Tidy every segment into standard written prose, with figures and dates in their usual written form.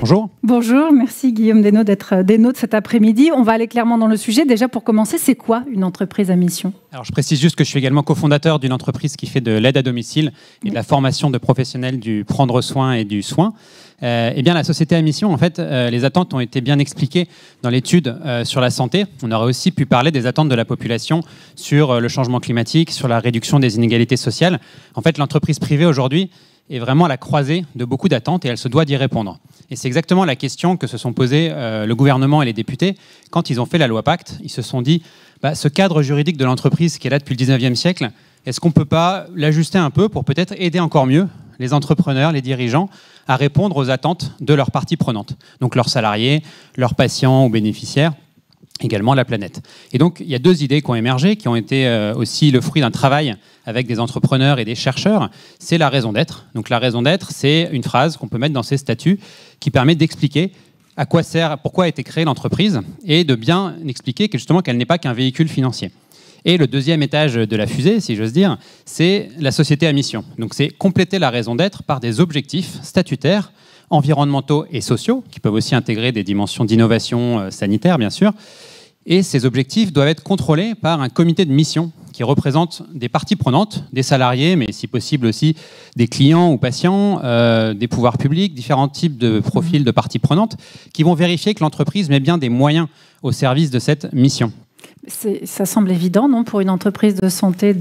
Bonjour. Bonjour, merci Guillaume Desnaux d'être des nôtres cet après-midi. On va aller clairement dans le sujet. Déjà, pour commencer, c'est quoi une entreprise à mission? Alors, je précise juste que je suis également cofondateur d'une entreprise qui fait de l'aide à domicile et de la formation de professionnels du prendre soin et du soin. Eh bien, la société à mission, en fait, les attentes ont été bien expliquées dans l'étude sur la santé. On aurait aussi pu parler des attentes de la population sur le changement climatique, sur la réduction des inégalités sociales. En fait, l'entreprise privée aujourd'hui est vraiment à la croisée de beaucoup d'attentes et elle se doit d'y répondre. Et c'est exactement la question que se sont posées le gouvernement et les députés quand ils ont fait la loi Pacte. Ils se sont dit, ce cadre juridique de l'entreprise qui est là depuis le 19e siècle, est-ce qu'on ne peut pas l'ajuster un peu pour peut-être aider encore mieux les entrepreneurs, les dirigeants, à répondre aux attentes de leurs parties prenantes, donc leurs salariés, leurs patients ou bénéficiaires, également la planète. Et donc, il y a deux idées qui ont émergé, qui ont été aussi le fruit d'un travail avec des entrepreneurs et des chercheurs. C'est la raison d'être. Donc, la raison d'être, c'est une phrase qu'on peut mettre dans ces statuts qui permet d'expliquer à quoi sert, pourquoi a été créée l'entreprise et de bien expliquer que justement qu'elle n'est pas qu'un véhicule financier. Et le deuxième étage de la fusée, si j'ose dire, c'est la société à mission. Donc, c'est compléter la raison d'être par des objectifs statutaires, environnementaux et sociaux, qui peuvent aussi intégrer des dimensions d'innovation sanitaire, bien sûr. Et ces objectifs doivent être contrôlés par un comité de mission qui représente des parties prenantes, des salariés, mais si possible aussi des clients ou patients, des pouvoirs publics, différents types de profils de parties prenantes, qui vont vérifier que l'entreprise met bien des moyens au service de cette mission. Ça semble évident, non, pour une entreprise de santé,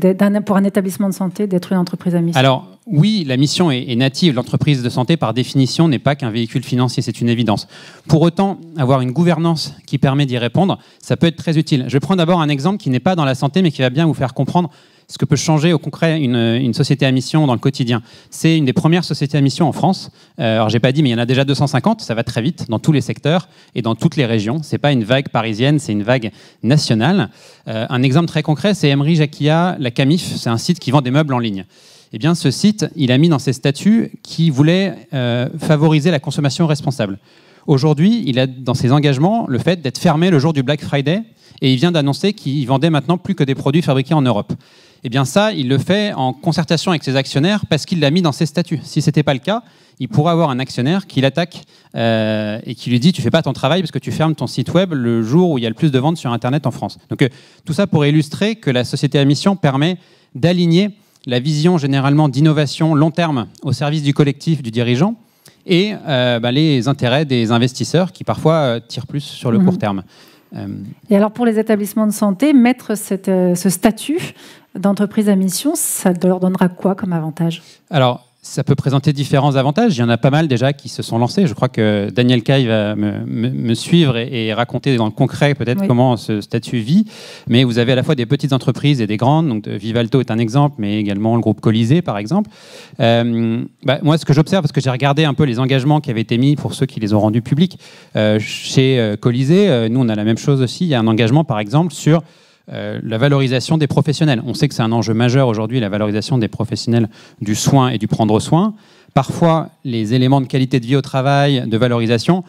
pour un établissement de santé, d'être une entreprise à mission? Alors, oui, la mission est native. L'entreprise de santé, par définition, n'est pas qu'un véhicule financier, c'est une évidence. Pour autant, avoir une gouvernance qui permet d'y répondre, ça peut être très utile. Je prends d'abord un exemple qui n'est pas dans la santé, mais qui va bien vous faire comprendre ce que peut changer au concret une société à mission dans le quotidien. C'est une des premières sociétés à mission en France. Alors, j'ai pas dit, mais il y en a déjà 250. Ça va très vite dans tous les secteurs et dans toutes les régions. C'est pas une vague parisienne, c'est une vague nationale. Un exemple très concret, c'est Emery Jacquia, la Camif. C'est un site qui vend des meubles en ligne. Eh bien, ce site, il a mis dans ses statuts qu'il voulait favoriser la consommation responsable. Aujourd'hui, il a dans ses engagements le fait d'être fermé le jour du Black Friday et il vient d'annoncer qu'il vendait maintenant plus que des produits fabriqués en Europe. Eh bien ça, il le fait en concertation avec ses actionnaires parce qu'il l'a mis dans ses statuts. Si ce n'était pas le cas, il pourrait avoir un actionnaire qui l'attaque et qui lui dit « tu ne fais pas ton travail parce que tu fermes ton site web le jour où il y a le plus de ventes sur Internet en France ». Donc tout ça pour illustrer que la société à mission permet d'aligner la vision généralement d'innovation long terme au service du collectif du dirigeant et les intérêts des investisseurs qui parfois tirent plus sur le court terme. Et alors pour les établissements de santé, mettre ce statut d'entreprise à mission, ça leur donnera quoi comme avantage? Alors, ça peut présenter différents avantages. Il y en a pas mal déjà qui se sont lancés. Je crois que Daniel Caille va me suivre et raconter dans le concret peut-être comment ce statut vit. Mais vous avez à la fois des petites entreprises et des grandes. Donc Vivalto est un exemple, mais également le groupe Colisée, par exemple. Moi, ce que j'observe, parce que j'ai regardé un peu les engagements qui avaient été mis pour ceux qui les ont rendus publics chez Colisée, nous, on a la même chose aussi. Il y a un engagement, par exemple, sur la valorisation des professionnels. On sait que c'est un enjeu majeur aujourd'hui, la valorisation des professionnels du soin et du prendre soin. Parfois, les éléments de qualité de vie au travail, de valorisation,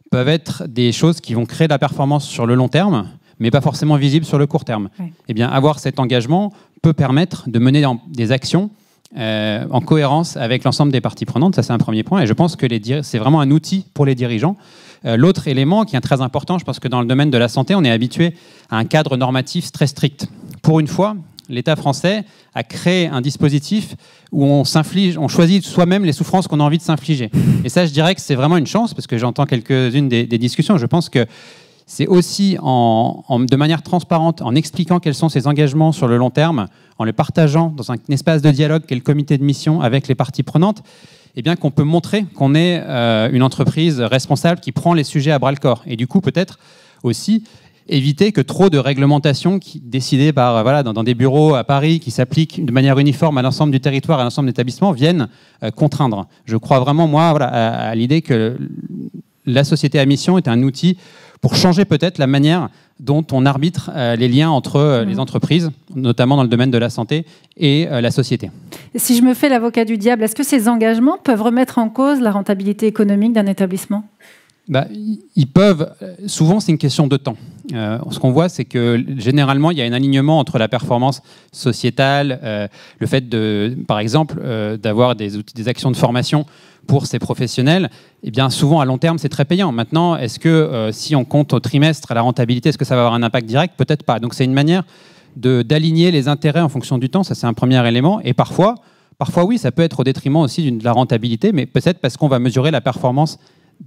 peuvent être des choses qui vont créer de la performance sur le long terme, mais pas forcément visibles sur le court terme. Oui. Eh bien, avoir cet engagement peut permettre de mener des actions en cohérence avec l'ensemble des parties prenantes. Ça, c'est un premier point. Et je pense que c'est vraiment un outil pour les dirigeants. L'autre élément qui est très important, je pense que dans le domaine de la santé, on est habitué à un cadre normatif très strict. Pour une fois, l'État français a créé un dispositif où on choisit soi-même les souffrances qu'on a envie de s'infliger. Et ça, je dirais que c'est vraiment une chance, parce que j'entends quelques-unes des discussions. Je pense que c'est aussi de manière transparente, en expliquant quels sont ses engagements sur le long terme, en le partageant dans un espace de dialogue qu'est le comité de mission avec les parties prenantes, eh bien qu'on peut montrer qu'on est une entreprise responsable qui prend les sujets à bras-le-corps. Et du coup, peut-être aussi éviter que trop de réglementations décidées dans des bureaux à Paris qui s'appliquent de manière uniforme à l'ensemble du territoire, à l'ensemble d'établissements, viennent contraindre. Je crois vraiment, moi, à l'idée que la société à mission est un outil pour changer peut-être la manière dont on arbitre les liens entre les entreprises, notamment dans le domaine de la santé, et la société. Si je me fais l'avocat du diable, est-ce que ces engagements peuvent remettre en cause la rentabilité économique d'un établissement ? Ils peuvent. Souvent, c'est une question de temps. Ce qu'on voit, c'est que généralement, il y a un alignement entre la performance sociétale, le fait par exemple, d'avoir des actions de formation pour ces professionnels. Eh bien, souvent, à long terme, c'est très payant. Maintenant, est-ce que si on compte au trimestre à la rentabilité, est-ce que ça va avoir un impact direct? Peut-être pas. Donc, c'est une manière d'aligner les intérêts en fonction du temps. Ça, c'est un premier élément. Et parfois, oui, ça peut être au détriment aussi de la rentabilité, mais peut-être parce qu'on va mesurer la performance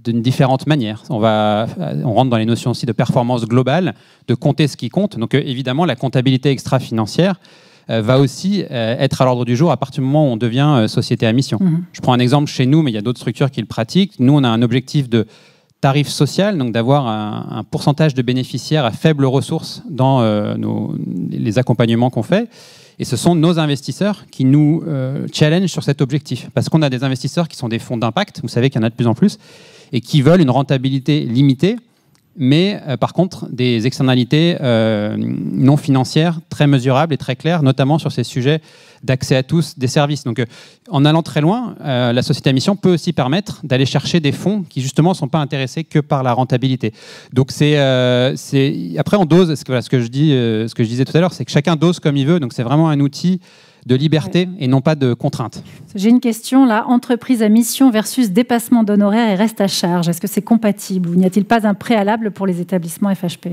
d'une différente manière. On rentre dans les notions aussi de performance globale, de compter ce qui compte. Donc évidemment, la comptabilité extra-financière va aussi être à l'ordre du jour à partir du moment où on devient société à mission. Je prends un exemple chez nous, mais il y a d'autres structures qui le pratiquent. Nous, on a un objectif de tarif social, donc d'avoir un pourcentage de bénéficiaires à faibles ressources dans les accompagnements qu'on fait. Et ce sont nos investisseurs qui nous challengent sur cet objectif. Parce qu'on a des investisseurs qui sont des fonds d'impact, vous savez qu'il y en a de plus en plus, et qui veulent une rentabilité limitée, mais par contre des externalités non financières très mesurables et très claires, notamment sur ces sujets d'accès à tous des services. Donc en allant très loin, la société à mission peut aussi permettre d'aller chercher des fonds qui justement ne sont pas intéressés que par la rentabilité. Donc après on dose, ce que je disais tout à l'heure, c'est que chacun dose comme il veut, donc c'est vraiment un outil de liberté et non pas de contrainte. J'ai une question là, entreprise à mission versus dépassement d'honoraires et reste à charge. Est-ce que c'est compatible ou n'y a-t-il pas un préalable pour les établissements FHP?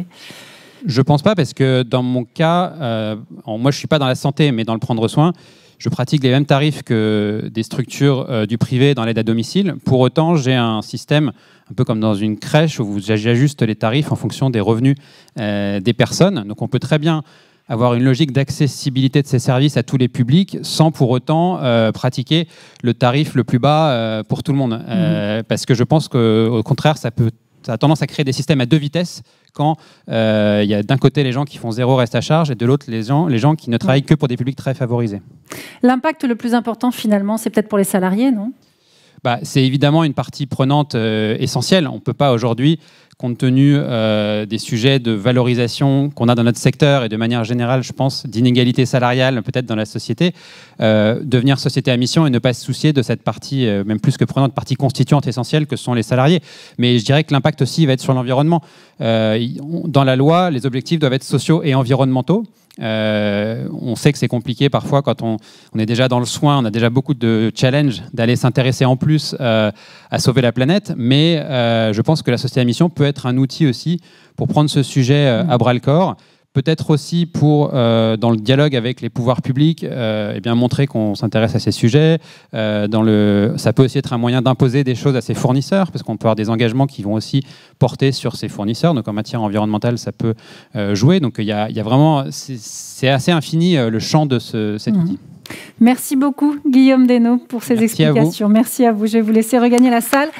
Je ne pense pas, parce que dans mon cas, moi je ne suis pas dans la santé, mais dans le prendre soin, je pratique les mêmes tarifs que des structures du privé dans l'aide à domicile. Pour autant, j'ai un système un peu comme dans une crèche où j'ajuste les tarifs en fonction des revenus des personnes. Donc on peut très bien avoir une logique d'accessibilité de ces services à tous les publics sans pour autant pratiquer le tarif le plus bas pour tout le monde. Parce que je pense qu'au contraire, ça a tendance à créer des systèmes à deux vitesses quand il y a d'un côté les gens qui font zéro reste à charge et de l'autre les gens qui ne travaillent que pour des publics très favorisés. L'impact le plus important finalement, c'est peut-être pour les salariés, non ? C'est évidemment une partie prenante essentielle. On ne peut pas aujourd'hui, compte tenu des sujets de valorisation qu'on a dans notre secteur et de manière générale, je pense, d'inégalité salariale peut-être dans la société, devenir société à mission et ne pas se soucier de cette partie, même plus que prenante, partie constituante essentielle que sont les salariés. Mais je dirais que l'impact aussi va être sur l'environnement. Dans la loi, les objectifs doivent être sociaux et environnementaux. On sait que c'est compliqué parfois quand on est déjà dans le soin, on a déjà beaucoup de challenges d'aller s'intéresser en plus à sauver la planète, mais je pense que la société à mission peut être un outil aussi pour prendre ce sujet à bras-le-corps, peut-être aussi pour, dans le dialogue avec les pouvoirs publics, bien montrer qu'on s'intéresse à ces sujets. Ça peut aussi être un moyen d'imposer des choses à ses fournisseurs, parce qu'on peut avoir des engagements qui vont aussi porter sur ses fournisseurs. Donc en matière environnementale, ça peut jouer. Donc il y a vraiment, c'est assez infini le champ de cet outil. Merci beaucoup Guillaume Desnaux pour ces explications. Merci à vous. Je vais vous laisser regagner la salle.